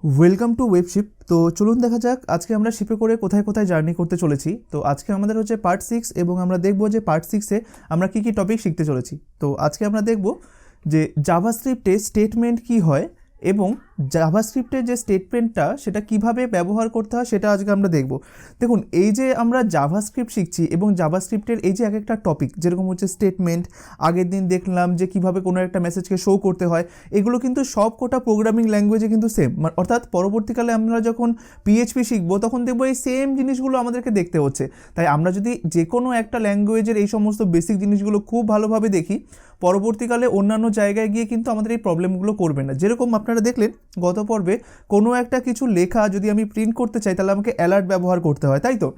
Welcome to ওয়েবশিপ। তো চলুন দেখা যাক আজকে আমরা শিপে করে কোথায় কোথায় জার্নি করতে চলেছি। তো আজকে আমাদের হচ্ছে পার্ট 6 এবং আমরা দেখব যে পার্ট 6-এ আমরা কী কী টপিক শিখতে চলেছি। তো আজকে আমরা দেখব যে জাভাস্ক্রিপ্টে স্টেটমেন্ট কী হয় এবং জাভাস্ক্রিপ্টের যে স্টেটমেন্টটা সেটা কিভাবে ব্যবহার করতে হয় সেটা আজকে আমরা দেখব। দেখুন, এই যে আমরা জাভাস্ক্রিপ্ট শিখছি এবং জাভাস্ক্রিপ্টের এই যে এক একটা টপিক যেরকম হচ্ছে স্টেটমেন্ট, আগের দিন দেখলাম যে কিভাবে কোনো একটা মেসেজকে শো করতে হয়, এগুলো কিন্তু সব কটা প্রোগ্রামিং ল্যাঙ্গুয়েজে কিন্তু সেম। অর্থাৎ পরবর্তীকালে আমরা যখন পিএইচপি শিখবো তখন দেখবো এই সেম জিনিসগুলো আমাদেরকে দেখতে হচ্ছে। তাই আমরা যদি যে কোনো একটা ল্যাঙ্গুয়েজের এই সমস্ত বেসিক জিনিসগুলো খুব ভালোভাবে দেখি, পরবর্তীকালে অন্যান্য জায়গায় গিয়ে কিন্তু আমাদের এই প্রবলেমগুলো করবে না। যেরকম আপনারা দেখলেন গত পর্বে কোনো একটা কিছু লেখা যদি আমি প্রিন্ট করতে চাই তাহলে আমাকে অ্যালার্ট ব্যবহার করতে হয়, তাই তো?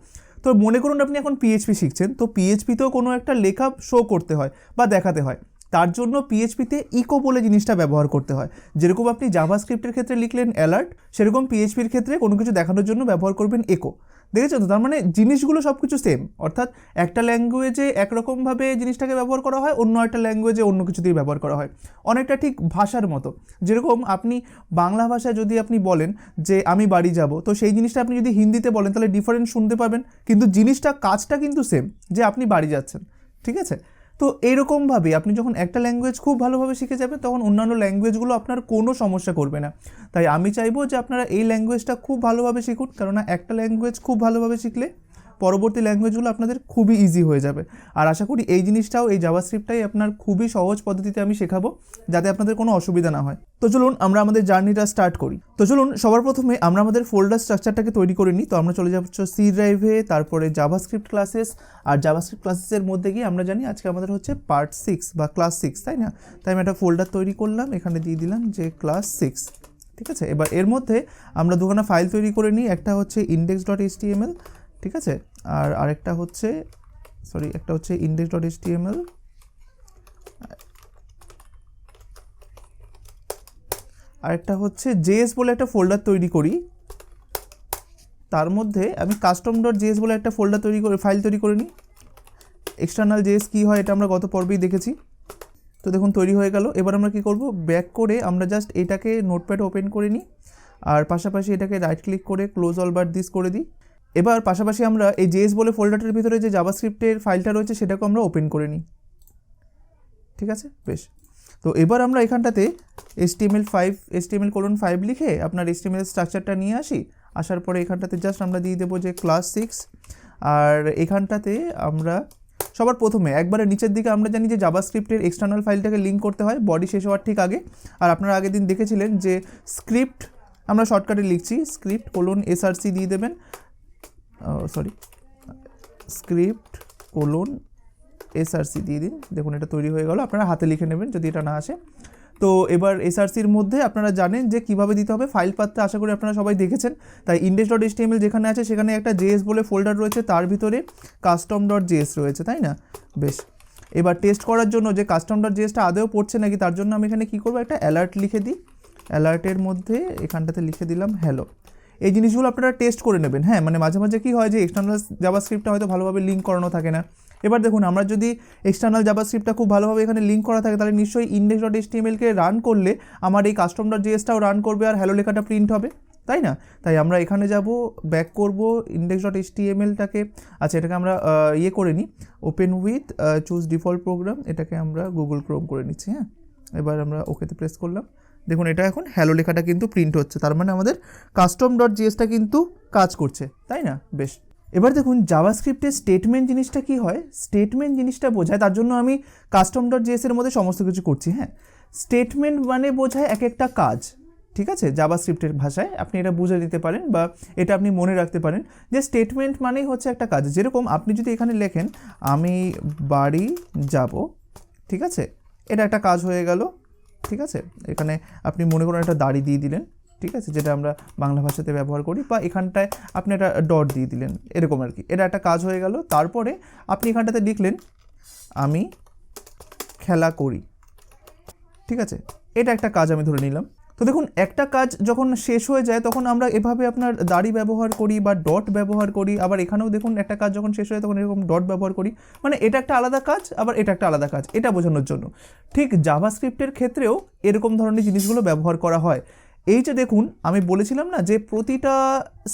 তো মনে করুন আপনি এখন পিএইচপি শিখছেন, তো পিএইচপিতেও কোনো একটা লেখা শো করতে হয় বা দেখাতে হয়, তার জন্য পিএইচপিতে ইকো বলে জিনিসটা ব্যবহার করতে হয়। যেরকম আপনি জাভাস্ক্রিপ্টের ক্ষেত্রে লিখলেন অ্যালার্ট, সেরকম পিএইচপির ক্ষেত্রে কোনো কিছু দেখানোর জন্য ব্যবহার করবেন ইকো। দেখেছেন তো? তার মানে জিনিসগুলো সব কিছু সেম। অর্থাৎ একটা ল্যাঙ্গুয়েজে একরকমভাবে জিনিসটাকে ব্যবহার করা হয়, অন্য একটা ল্যাঙ্গুয়েজে অন্য কিছু দিয়ে ব্যবহার করা হয়। অনেকটা ঠিক ভাষার মতো। যেরকম আপনি বাংলা ভাষায় যদি আপনি বলেন যে আমি বাড়ি যাব, তো সেই জিনিসটা আপনি যদি হিন্দিতে বলেন তাহলে ডিফারেন্স শুনতে পাবেন, কিন্তু জিনিসটা কাজটা কিন্তু সেম, যে আপনি বাড়ি যাচ্ছেন। ঠিক আছে? তো এইরকমভাবে আপনি যখন একটা ল্যাঙ্গুয়েজ খুব ভালোভাবে শিখে যাবেন তখন অন্যান্য ল্যাঙ্গুয়েজগুলো আপনার কোনো সমস্যা করবে না। তাই আমি চাইবো যে আপনারা এই ল্যাঙ্গুয়েজটা খুব ভালোভাবে শিখুন, কেননা একটা ল্যাঙ্গুয়েজ খুব ভালোভাবে শিখলে পরবর্তী ল্যাঙ্গুয়েজগুলো আপনাদের খুবই ইজি হয়ে যাবে। আর আশা করি এই জিনিসটাও, এই জাভাস্ক্রিপ্টটাই আপনার খুবই সহজ পদ্ধতিতে আমি শেখাবো, যাতে আপনাদের কোনো অসুবিধা না হয়। তো চলুন আমরা আমাদের জার্নিটা স্টার্ট করি। তো চলুন সবার প্রথমে আমরা আমাদের ফোল্ডার স্ট্রাকচারটাকে তৈরি করে নিই। তো আমরা চলে যাচ্ছি সি ড্রাইভে, তারপরে জাভাস্ক্রিপ্ট ক্লাসেস, আর জাভাস্ক্রিপ্ট ক্লাসেসের মধ্যে গিয়ে আমরা জানি আজকে আমাদের হচ্ছে পার্ট 6 বা ক্লাস 6, তাই না? তাই আমি একটা ফোল্ডার তৈরি করলাম, এখানে দিয়ে দিলাম যে ক্লাস 6। ঠিক আছে, এবার এর মধ্যে আমরা দুখানা ফাইল তৈরি করে নিই। একটা হচ্ছে index.html, ঠিক আছে, আর আরেকটা হচ্ছে একটা হচ্ছে index.html, আরেকটা হচ্ছে js বলে একটা ফোল্ডার তৈরি করি। তার মধ্যে আমি custom.js বলে একটা ফোল্ডার তৈরি করে ফাইল তৈরি করে নিই। এক্সটার্নাল জেএস কী হয় এটা আমরা গত পর্বেই দেখেছি। তো দেখুন তৈরি হয়ে গেল। এবার আমরা কি করব, ব্যাক করে আমরা জাস্ট এটাকে নোটপ্যাড ওপেন করে নিই, আর পাশাপাশি এটাকে রাইট ক্লিক করে ক্লোজ অল বাট দিস করে দিই। এবার পাশাপাশি আমরা এই জেএস বলে ফোল্ডারটার ভিতরে যে জাভাস্ক্রিপ্টের ফাইলটা রয়েছে সেটাকে আমরা ওপেন করে নিই। ঠিক আছে, বেশ। তো এবার আমরা এখানটাতে HTML5 লিখে আপনার HTML স্ট্রাকচারটা নিয়ে আসার পরে এখানটাতে জাস্ট আমরা দিয়ে দেবো যে ক্লাস 6। আর এখানটাতে আমরা সবার প্রথমে একবারে নিচের দিকে আমরা জানি যে জাভাস্ক্রিপ্টের এক্সটার্নাল ফাইলটাকে লিঙ্ক করতে হয় বডি শেষ হওয়ার ঠিক আগে। আর আপনারা আগের দিন দেখেছিলেন যে স্ক্রিপ্ট আমরা শর্টকাটে লিখছি, script:src দিয়ে দেবেন, script:src দিয়ে দিন। দেখুন এটা তৈরি হয়ে গেল, আপনারা হাতে লিখে নেবেন যদি এটা না আসে। তো এবার এসআরসির মধ্যে আপনারা জানেন যে কীভাবে দিতে হবে, ফাইল পাতটা আশা করি আপনারা সবাই দেখেছেন। তাই index.html যেখানে আছে সেখানে একটা জেএস বলে ফোল্ডার রয়েছে, তার ভিতরে custom.js রয়েছে, তাই না? বেশ। এবার টেস্ট করার জন্য যে custom.jsটা আদেও পড়ছে নাকি তার জন্য আমি এখানে কী করবো, একটা অ্যালার্ট লিখে দিই। অ্যালার্টের মধ্যে এখানটাতে লিখে দিলাম হ্যালো। এই জিনিসগুলো আপনারা টেস্ট করে নেবেন। হ্যাঁ, মানে মাঝে মাঝে কী হয় যে এক্সটার্নাল জাভাস্ক্রিপ্টটা হয়তো ভালোভাবে লিঙ্ক করানো থাকে না। এবার দেখুন, আমরা যদি এক্সটার্নাল জাভাস্ক্রিপ্টটা খুব ভালোভাবে এখানে লিঙ্ক করা থাকে তাহলে নিশ্চয়ই index.html-কে রান করলে আমার এই custom.jsটাও রান করবে আর হ্যালো লেখাটা প্রিন্ট হবে, তাই না? তাই আমরা এখানে যাব, ব্যাক করব, index.html-টাকে, আচ্ছা এটাকে আমরা করে নিই, open with choose default program, এটাকে আমরা গুগল ক্রোম করে নিচ্ছি। হ্যাঁ, এবার আমরা ওকেতে প্রেস করলাম। দেখুন এটা এখন হ্যালো লেখাটা কিন্তু প্রিন্ট হচ্ছে, তার মানে আমাদের custom.jsটা কিন্তু কাজ করছে, তাই না? বেশ। এবার দেখুন জাভাস্ক্রিপ্টের স্টেটমেন্ট জিনিসটা কি হয়, স্টেটমেন্ট জিনিসটা বোঝায়, তার জন্য আমি custom.js এর মধ্যে সমস্ত কিছু করছি। হ্যাঁ, স্টেটমেন্ট মানে বোঝায় এক একটা কাজ। ঠিক আছে, জাভাস্ক্রিপ্টের ভাষায় আপনি এটা বুঝে দিতে পারেন বা এটা আপনি মনে রাখতে পারেন যে স্টেটমেন্ট মানেই হচ্ছে একটা কাজ। যেরকম আপনি যদি এখানে লেখেন আমি বাড়ি যাব, ঠিক আছে, এটা একটা কাজ হয়ে গেল। ঠিক আছে, এখানে আপনি মনে করুন একটা দাড়ি দিয়ে দিলেন, ঠিক আছে, যেটা আমরা বাংলা ভাষাতে ব্যবহার করি, বা এখানটায় আপনি একটা ডট দিয়ে দিলেন, এরকম আর কি, এটা একটা কাজ হয়ে গেল। তারপরে আপনি এখানটাতে লিখলেন আমি খেলা করি, ঠিক আছে, এটা একটা কাজ আমি ধরে নিলাম। তো দেখুন একটা কাজ যখন শেষ হয়ে যায় তখন আমরা এভাবে আপনার দাড়ি ব্যবহার করি বা ডট ব্যবহার করি, আবার এখানেও দেখুন একটা কাজ যখন শেষ হয় তখন এরকম ডট ব্যবহার করি, মানে এটা একটা আলাদা কাজ আবার এটা একটা আলাদা কাজ, এটা বোঝানোর জন্য। ঠিক জাভাস্ক্রিপ্টের ক্ষেত্রেও এরকম ধরনের জিনিসগুলো ব্যবহার করা হয়। এই যে দেখুন আমি বলেছিলাম না যে প্রতিটা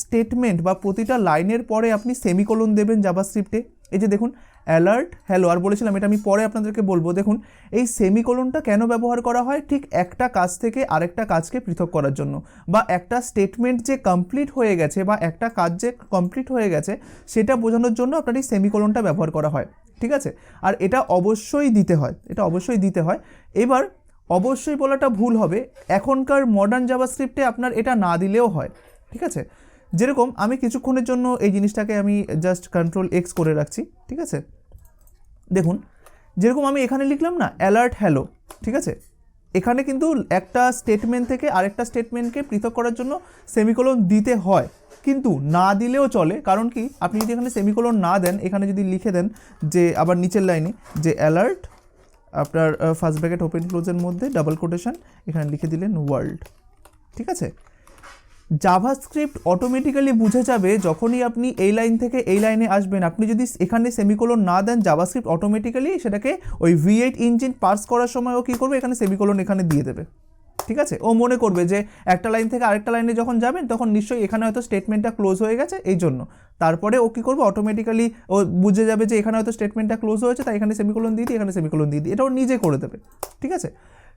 স্টেটমেন্ট বা প্রতিটা লাইনের পরে আপনি সেমিকোলন দেবেন জাভাস্ক্রিপ্টে। এই যে দেখুন অ্যালার্ট হ্যালো, আর বলেছিলাম এটা আমি পরে আপনাদেরকে বলবো। দেখুন এই সেমিকোলনটা কেন ব্যবহার করা হয়, ঠিক একটা কাজ থেকে আরেকটা কাজকে পৃথক করার জন্য, বা একটা স্টেটমেন্ট যে কমপ্লিট হয়ে গেছে বা একটা কাজ যে কমপ্লিট হয়ে গেছে সেটা বোঝানোর জন্য আপনার এই সেমিকোলনটা ব্যবহার করা হয়, ঠিক আছে। আর এটা অবশ্যই দিতে হয়, এটা অবশ্যই দিতে হয়। এবার অবশ্যই বলাটা ভুল হবে, এখনকার মডার্ন জাভাস্ক্রিপ্টে আপনার এটা না দিলেও হয়, ঠিক আছে। যেরকম আমি কিছুক্ষণের জন্য এই জিনিসটাকে আমি জাস্ট কন্ট্রোল এক্স করে রাখছি, ঠিক আছে। দেখুন যেরকম আমি এখানে লিখলাম না অ্যালার্ট হ্যালো, ঠিক আছে, এখানে কিন্তু একটা স্টেটমেন্ট থেকে আরেকটা স্টেটমেন্টকে পৃথক করার জন্য সেমিকোলন দিতে হয়, কিন্তু না দিলেও চলে। কারণ কি, আপনি যদি এখানে সেমিকোলন না দেন, এখানে যদি লিখে দেন যে আবার নিচের লাইনে যে অ্যালার্ট আপনার ফার্স্ট ব্র্যাকেট ওপেন ক্লোজের মধ্যে ডাবল কোটেশন, এখানে লিখে দিলেন ওয়ার্ল্ড, ঠিক আছে। জাভাস্ক্রিপ্ট অটোমেটিক্যালি বুঝে যাবে যখনই আপনি এই লাইন থেকে এই লাইনে আসবেন, আপনি যদি এখানে সেমিকোলন না দেন, জাভাস্ক্রিপ্ট অটোমেটিক্যালি সেটাকে ওই V8 ইঞ্জিন পার্স করার সময় ও কী করবে, এখানে সেমিকোলন এখানে দিয়ে দেবে, ঠিক আছে। ও মনে করবে যে একটা লাইন থেকে আরেকটা লাইনে যখন যাবেন তখন নিশ্চয়ই এখানে হয়তো স্টেটমেন্টটা ক্লোজ হয়ে গেছে, এই জন্য তারপরে ও কী করবে, অটোমেটিক্যালি ও বুঝে যাবে যে এখানে হয়তো স্টেটমেন্টটা ক্লোজ হয়েছে, তাই এখানে সেমিকোলন দিয়ে দিই, এখানে সেমিকোলন দিয়ে দিই, এটা ও নিজে করে দেবে, ঠিক আছে।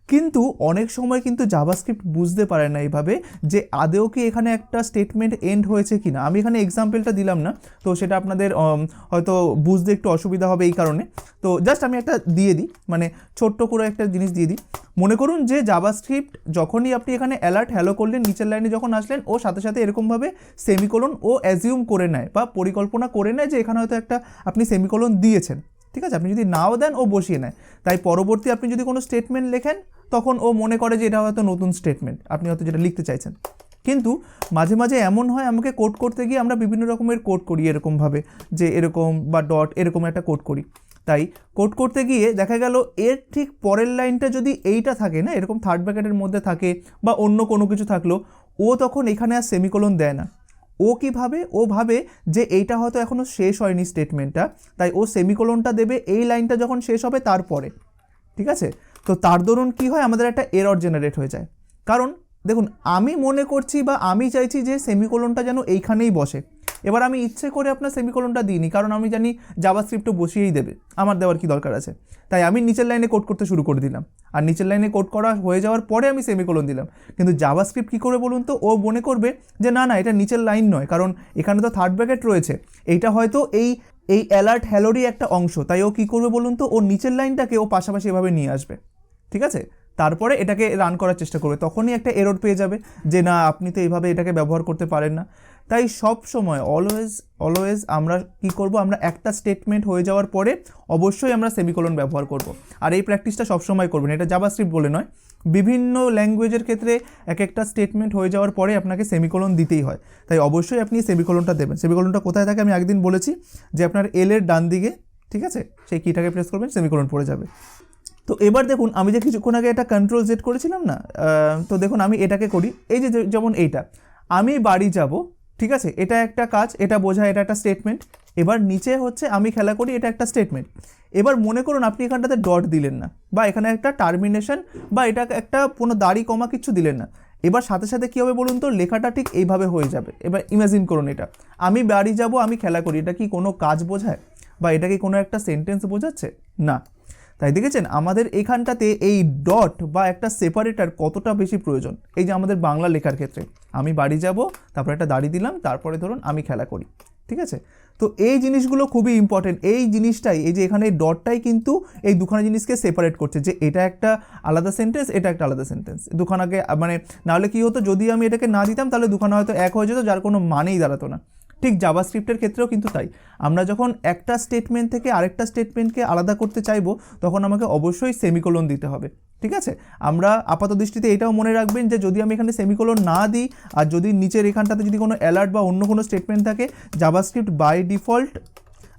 কিন্তু অনেক সময় কিন্তু জাভাস্ক্রিপ্ট বুঝতে পারে না এইভাবে যে আদেও কি এখানে একটা স্টেটমেন্ট এন্ড হয়েছে কি না। আমি এখানে এক্সাম্পলটা দিলাম না, তো সেটা আপনাদের হয়তো বুঝতে একটু অসুবিধা হবে এই কারণে। তো জাস্ট আমি একটা দিয়ে দিই, মানে ছোট্ট করে একটা জিনিস দিয়ে দিই। মনে করুন যে জাভাস্ক্রিপ্ট যখনই আপনি এখানে অ্যালার্ট হ্যালো করলেন, নিচের লাইনে যখন আসলেন, ও সাথে সাথে এরকমভাবে সেমিকোলন ও অ্যাজিউম করে নেয় বা পরিকল্পনা করে নেয় যে এখানে হয়তো একটা আপনি সেমিকোলন দিয়েছেন, ঠিক আছে। আপনি যদি নাও দেন ও বসিয়ে নেয়, তাই পরবর্তী আপনি যদি কোনো স্টেটমেন্ট লেখেন তখন ও মনে করে যে এটা হয়তো নতুন স্টেটমেন্ট, আপনি হয়তো যেটা লিখতে চাইছেন। কিন্তু মাঝে মাঝে এমন হয় আমাকে কোড করতে গিয়ে আমরা বিভিন্ন রকমের কোড করি এরকমভাবে, যে এরকম বা ডট এরকম একটা কোড করি। তাই কোড করতে গিয়ে দেখা গেল এর ঠিক পরের লাইনটা যদি এইটা থাকে না, এরকম থার্ড ব্র্যাকেটের মধ্যে থাকে বা অন্য কোনো কিছু থাকলো, ও তখন এখানে আর সেমিকোলন দেয় না। ও কী ভাবে, ও ভাবে যে এইটা হয়তো এখনও শেষ হয়নি স্টেটমেন্টটা, তাই ও সেমিকোলনটা দেবে এই লাইনটা যখন শেষ হবে তারপরে, ঠিক আছে। তো তার দরুন কী হয়, আমাদের একটা এরর জেনারেট হয়ে যায়। কারণ দেখুন আমি মনে করছি বা আমি চাইছি যে সেমিকোলনটা যেন এইখানেই বসে, এবার আমি ইচ্ছে করে আপনার সেমিকোলনটা দিইনি, কারণ আমি জানি জাভাস্ক্রিপ্টও বসিয়েই দেবে, আমার দেওয়ার কি দরকার আছে। তাই আমি নিচের লাইনে কোড করতে শুরু করে দিলাম, আর নিচের লাইনে কোড করা হয়ে যাওয়ার পরে আমি সেমিকোলন দিলাম। কিন্তু জাভাস্ক্রিপ্ট কী করে বলুন তো, ও মনে করবে যে না না এটা নিচের লাইন নয়, কারণ এখানে তো থার্ড ব্র্যাকেট রয়েছে, এইটা হয়তো এই অ্যালার্ট হ্যালোরই একটা অংশ, তাই ও কী করবে বলুন তো, ও নিচের লাইনটাকে ও পাশাপাশি এভাবে নিয়ে আসবে, ঠিক আছে। তারপরে এটাকে রান করার চেষ্টা করবে, তখনই একটা এরর পেয়ে যাবে যে না আপনি তো এইভাবে এটাকে ব্যবহার করতে পারেন না। তাই সব সময় অলওয়েজ আমরা কি করব, আমরা একটা স্টেটমেন্ট হয়ে যাওয়ার পরে অবশ্যই আমরা সেমিকোলন ব্যবহার করব। আর এই প্র্যাকটিসটা সবসময় করবেন, এটা জাভাস্ক্রিপ্ট বলে নয়, বিভিন্ন ল্যাঙ্গুয়েজের ক্ষেত্রে এক একটা স্টেটমেন্ট হয়ে যাওয়ার পরে আপনাকে সেমিকোলন দিতেই হয়। তাই অবশ্যই আপনি সেমিকোলনটা দেবেন। সেমিকোলনটা কোথায় থাকে আমি একদিন বলেছি, যে আপনার এলের ডান দিকে, ঠিক আছে, সেই কিটাকে প্রেস করবেন, সেমিকোলন পড়ে যাবে। তো এবার দেখুন আমি যে কিছুক্ষণ আগে এটা কন্ট্রোল জেড করেছিলাম না, তো দেখুন আমি এটাকে করি, এই যে যেমন এইটা আমি বাড়ি যাব, ঠিক আছে, এটা একটা কাজ, এটা বোঝায় এটা একটা স্টেটমেন্ট। এবার নিচে হচ্ছে আমি খেলা করি, এটা একটা স্টেটমেন্ট। এবার মনে করুন আপনি এখানটাতে ডট দিলেন না, বা এখানে একটা টার্মিনেশন বা এটা একটা কোনো দাড়ি কমা কিছু দিলেন না, এবার সাথে সাথে কী হবে বলুন তো, লেখাটা ঠিক এইভাবে হয়ে যাবে। এবার ইমাজিন করুন এটা আমি বাড়ি যাব আমি খেলা করি, এটা কি কোনো কাজ বোঝায় বা এটা কি কোনো একটা সেন্টেন্স বোঝাচ্ছে না। তাই দেখেছেন আমাদের এখানটাতে এই ডট বা একটা সেপারেটার কতটা বেশি প্রয়োজন। এই যে আমাদের বাংলা লেখার ক্ষেত্রে আমি বাড়ি যাব, তারপরে একটা দাড়ি দিলাম, তারপরে ধরুন আমি খেলা করি, ঠিক আছে। তো এই জিনিসগুলো খুবই ইম্পর্টেন্ট, এই জিনিসটাই, এই যে এখানে এই ডটটাই কিন্তু এই দুখানা জিনিসকে সেপারেট করছে, যে এটা একটা আলাদা সেন্টেন্স, এটা একটা আলাদা সেন্টেন্স। দুখানাকে মানে নাহলে কী হতো, যদি আমি এটাকে না দিতাম তাহলে দুখানা হয়তো এক হয়ে যেত, যার কোনো মানেই দাঁড়াতো না। ঠিক জাভাস্ক্রিপ্টের ক্ষেত্রেও কিন্তু তাই, আমরা যখন একটা স্টেটমেন্ট থেকে আরেকটা স্টেটমেন্টকে আলাদা করতে চাইবো তখন আমাকে অবশ্যই সেমিকোলন দিতে হবে, ঠিক আছে। আমরা আপাত দৃষ্টিতে এটাও মনে রাখবেন যে যদি আমি এখানে সেমিকোলন না দিই, আর যদি নিচের এখানটাতে যদি কোনো অ্যালার্ট বা অন্য কোনো স্টেটমেন্ট থাকে, জাভাস্ক্রিপ্ট বাই ডিফল্ট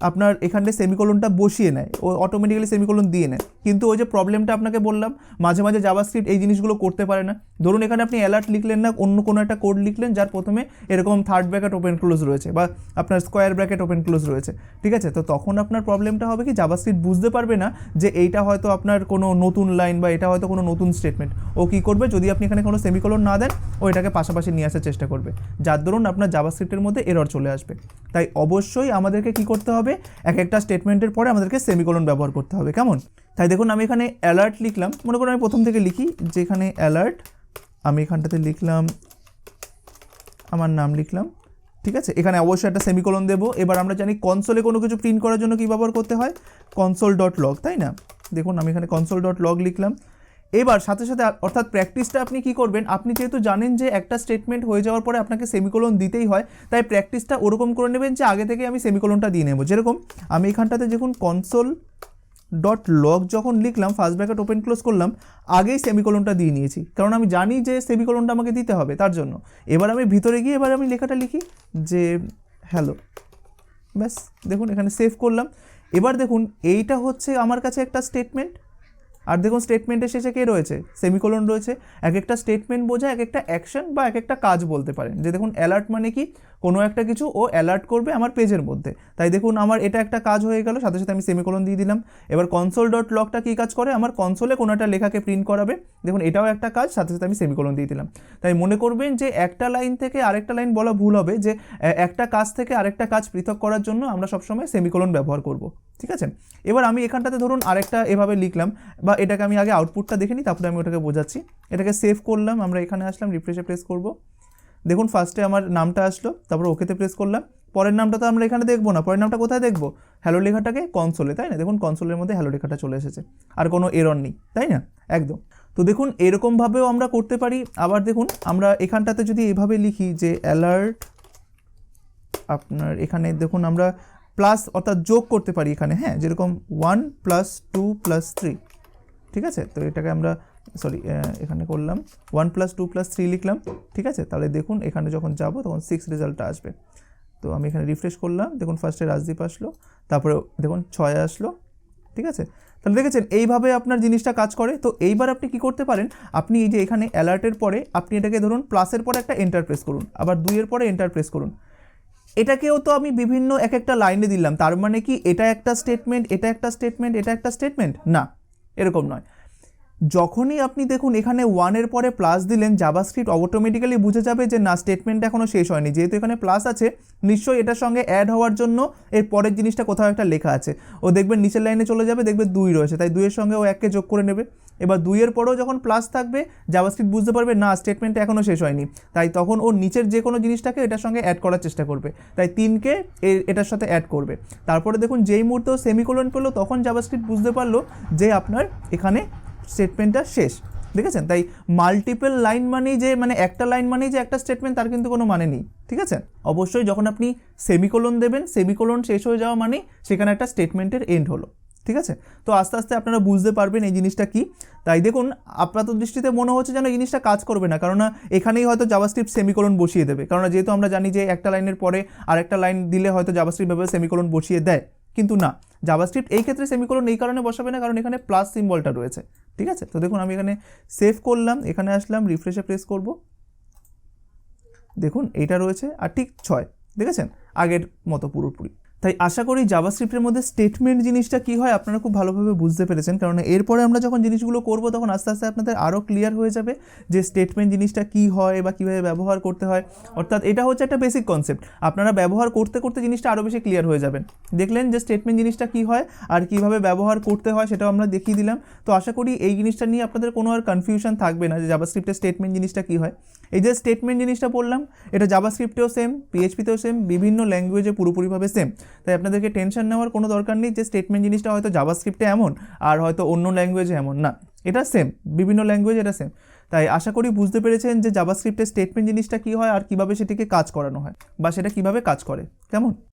আপনার এখানে সেমিকোলনটা বসিয়ে নেয়, ও অটোমেটিক্যালি সেমিকোলন দিয়ে নেয়। কিন্তু ওই যে প্রবলেমটা আপনাকে বললাম, মাঝে মাঝে জাভাস্ক্রিপ্ট এই জিনিসগুলো করতে পারে না। ধরুন এখানে আপনি অ্যালার্ট লিখলেন না, অন্য কোনো একটা কোড লিখলেন যার প্রথমে এরকম থার্ড ব্র্যাকেট ওপেন ক্লোজ রয়েছে বা আপনার স্কোয়ার ব্র্যাকেট ওপেন ক্লোজ রয়েছে, ঠিক আছে? তো তখন আপনার প্রবলেমটা হবে কি, জাভাস্ক্রিপ্ট বুঝতে পারবে না যে এইটা হয়তো আপনার কোনো নতুন লাইন বা এটা হয়তো কোনো নতুন স্টেটমেন্ট। ও কী করবে, যদি আপনি এখানে কোনো সেমিকোলন না দেন, ও এটাকে পাশাপাশি নিয়ে আসার চেষ্টা করবে, যার দরুন আপনার জাভাস্ক্রিপ্টের মধ্যে এরর চলে আসবে। তাই অবশ্যই আমাদেরকে কি করতে হবে, এক একটা স্টেটমেন্টের পরে আমাদেরকে সেমিকোলন ব্যবহার করতে হবে, কেমন? তাই দেখুন আমি এখানে অ্যালার্ট লিখলাম, মনে করুন আমি প্রথম থেকে লিখি, যেখানে অ্যালার্ট, আমি এখানটাতে লিখলাম আমার নাম লিখলাম, ঠিক আছে? এখানে অবশ্যই একটা সেমিকোলন দেবো। এবার আমরা জানি কনসোলে কোনো কিছু প্রিন্ট করার জন্য কী ব্যবহার করতে হয়, console.log, তাই না? দেখুন আমি এখানে console.log লিখলাম। এবার সাথে সাথে অর্থাৎ প্র্যাকটিসটা আপনি কি করবেন, আপনি যেহেতু জানেন যে একটা স্টেটমেন্ট হয়ে যাওয়ার পরে আপনাকে সেমিকোলন দিতেই হয়, তাই প্র্যাকটিসটা ওরকম করে নেবেন যে আগে থেকে আমি সেমিকোলনটা দিয়ে নেব। যেরকম আমি এখানটাতে দেখুন console.log যখন লিখলাম, ফার্স্ট ব্র্যাকেট ওপেন ক্লোজ করলাম, আগেই সেমিকোলনটা দিয়ে নিয়েছি, কারণ আমি জানি যে সেমিকোলনটা আমাকে দিতে হবে তার জন্য। এবার আমি ভিতরে গিয়ে এবার আমি লেখাটা লিখি যে হ্যালো, ব্যাস দেখুন এখানে সেভ করলাম। এবার দেখুন এইটা হচ্ছে আমার কাছে একটা স্টেটমেন্ট, আর দেখুন স্টেটমেন্টের শেষে কে রয়েছে, সেমিকোলন রয়েছে। এক একটা স্টেটমেন্ট বোঝায় এক একটা অ্যাকশন বা এক একটা কাজ বলতে পারেন। যে দেখুন অ্যালার্ট মানে কি, কোনো একটা কিছু ও অ্যালার্ট করবে আমার পেজের মধ্যে, তাই দেখুন আমার এটা একটা কাজ হয়ে গেল, সাথে সাথে আমি সেমিকোলন দিয়ে দিলাম। এবার console.logটা কী কাজ করে, আমার কনসোলে কোনো একটা লেখাকে প্রিন্ট করাবে, দেখুন এটাও একটা কাজ, সাথে সাথে আমি সেমিকোলন দিয়ে দিলাম। তাই মনে করবেন যে একটা লাইন থেকে আরেকটা লাইন বলা ভুল হবে, যে একটা কাজ থেকে আরেকটা কাজ পৃথক করার জন্য আমরা সবসময় সেমিকোলন ব্যবহার করব, ঠিক আছে? এবার আমি এখানটাতে ধরুন আরেকটা এভাবে লিখলাম, বা এটাকে আমি আগে আউটপুটটা দেখে নিই, তারপরে আমি ওটাকে বোঝাচ্ছি। এটাকে সেভ করলাম, আমরা এখানে আসলাম, রিফ্রেশে প্রেস করব, দেখুন ফার্স্টে আমার নামটা আসলো, তারপর ওকেতে প্রেস করলাম। পরের নামটা তো আমরা এখানে দেখবো না, পরের নামটা কোথায় দেখবো, হ্যালো লেখাটাকে কনসোলে, তাই না? দেখুন কনসোলের মধ্যে হ্যালো লেখাটা চলে এসেছে, আর কোনো এরর নেই, তাই না? একদম। তো দেখুন এরকমভাবেও আমরা করতে পারি। আবার দেখুন আমরা এখানটাতে যদি এভাবে লিখি যে অ্যালার্ট, আপনার এখানে দেখুন আমরা প্লাস অর্থাৎ যোগ করতে পারি এখানে, হ্যাঁ, যেরকম 1 + 2 + 3, ঠিক আছে? তো এটাকে আমরা এখানে করলাম 1 + 2 + 3 লিখলাম, ঠিক আছে? তাহলে দেখুন এখানে যখন যাব তখন 6 রেজাল্টটা আসবে। তো আমি এখানে রিফ্রেশ করলাম, দেখুন ফার্স্টে রাজদীপ আসলো, তারপরে দেখুন 6 আসলো, ঠিক আছে? তাহলে দেখেছেন এইভাবে আপনার জিনিসটা কাজ করে। তো এইবার আপনি কি করতে পারেন, আপনি এই যে এখানে অ্যালার্টের পরে আপনি এটাকে ধরুন প্লাসের পরে একটা এন্টার প্রেস করুন, আবার 2 এর পরে এন্টার প্রেস করুন। এটাকেও তো আমি বিভিন্ন এক একটা লাইনে দিলাম, তার মানে কি এটা একটা স্টেটমেন্ট, এটা একটা স্টেটমেন্ট, এটা একটা স্টেটমেন্ট না, এরকম নয়। যখনই আপনি দেখুন এখানে 1 এর পরে প্লাস দিলেন, জাভাস্ক্রিপ্ট অটোমেটিক্যালি বুঝে যাবে যে না, স্টেটমেন্টটা এখনও শেষ হয়নি, যেহেতু এখানে প্লাস আছে নিশ্চয়ই এটার সঙ্গে অ্যাড হওয়ার জন্য এর পরের জিনিসটা কোথাও একটা লেখা আছে। ও দেখবেন নিচের লাইনে চলে যাবে, দেখবে 2 রয়েছে, তাই 2 এর সঙ্গে ও 1কে যোগ করে নেবে। এবার 2 এর পরেও যখন প্লাস থাকবে, জাভাস্ক্রিপ্ট বুঝতে পারবে না স্টেটমেন্টটা এখনও শেষ হয়নি, তাই তখন ও নিচের যে কোনো জিনিসটাকে এটার সঙ্গে অ্যাড করার চেষ্টা করবে, তাই 3কে এটার সাথে অ্যাড করবে। তারপরে দেখুন যেই মুহূর্তে সেমিকোলন পেলো, তখন জাভাস্ক্রিপ্ট বুঝতে পারলো যে আপনার এখানে স্টেটমেন্টটা শেষ, দেখেছেন? তাই মাল্টিপল লাইন মানেই যে মানে একটা লাইন মানেই যে একটা স্টেটমেন্ট, তার কিন্তু কোনো মানে নেই, ঠিক আছে? অবশ্যই যখন আপনি সেমিকোলন দেবেন, সেমিকোলন শেষ হয়ে যাওয়া মানে সেখানে একটা স্টেটমেন্টের এন্ড হলো, ঠিক আছে? তো আস্তে আস্তে আপনারা বুঝতে পারবেন এই জিনিসটা কি। তাই দেখুন আপাত দৃষ্টিতে মনে হচ্ছে যেন এই জিনিসটা কাজ করবে না, কারণ এখানেই হয়তো জাভাস্ক্রিপ্ট সেমিকোলন বসিয়ে দেবে, কারণ যেহেতু আমরা জানি যে একটা লাইনের পরে আরেকটা লাইন দিলে হয়তো জাভাস্ক্রিপ্ট ভাবে সেমিকোলন বসিয়ে দেয়, কিন্তু না, জাভাস্ক্রিপ্ট এই ক্ষেত্রে সেমিকোলন এই কারণে বসাবে না, কারণ এখানে প্লাস সিম্বলটা রয়েছে, ঠিক আছে? তো দেখুন আমি এখানে সেভ করলাম, এখানে আসলাম, রিফ্রেশে প্রেস করব, দেখুন এইটা রয়েছে, আর ঠিক 6, দেখেছেন? আগের মতো পুরোপুরি। তাই আশা করি জাভাস্ক্রিপ্টের মধ্যে স্টেটমেন্ট জিনিসটা কী হয় আপনারা খুব ভালোভাবে বুঝতে পেরেছেন, কারণ এরপরে আমরা যখন জিনিসগুলো করব তখন আস্তে আস্তে আপনাদের আরও ক্লিয়ার হয়ে যাবে যে স্টেটমেন্ট জিনিসটা কী হয় বা কীভাবে ব্যবহার করতে হয়। অর্থাৎ এটা হচ্ছে একটা বেসিক কনসেপ্ট, আপনারা ব্যবহার করতে করতে জিনিসটা আরও বেশি ক্লিয়ার হয়ে যাবেন। দেখলেন যে স্টেটমেন্ট জিনিসটা কী হয় আর কীভাবে ব্যবহার করতে হয় সেটাও আমরা দেখিয়ে দিলাম। তো আশা করি এই জিনিসটা নিয়ে আপনাদের কোনো আর কনফিউশন থাকবে না যে জাভাস্ক্রিপ্টের স্টেটমেন্ট জিনিসটা কী হয়। এই যে স্টেটমেন্ট জিনিসটা বললাম, এটা জাভাস্ক্রিপ্টেও সেম, পিএইচপিতেও সেম, বিভিন্ন ল্যাঙ্গুয়েজে পুরোপুরিভাবে সেম। তাই আপনাদেরকে টেনশন নেওয়ার কোনো দরকার নেই যে স্টেটমেন্ট জিনিসটা হয়তো জাভাস্ক্রিপ্টে এমন আর হয়তো অন্য ল্যাঙ্গুয়েজে এমন, না, এটা সেম, বিভিন্ন ল্যাঙ্গুয়েজ এটা সেম। তাই আশা করি বুঝতে পেরেছেন যে জাভাস্ক্রিপ্টের স্টেটমেন্ট জিনিসটা কী হয় আর কীভাবে সেটিকে কাজ করানো হয় বা সেটা কীভাবে কাজ করে, কেমন?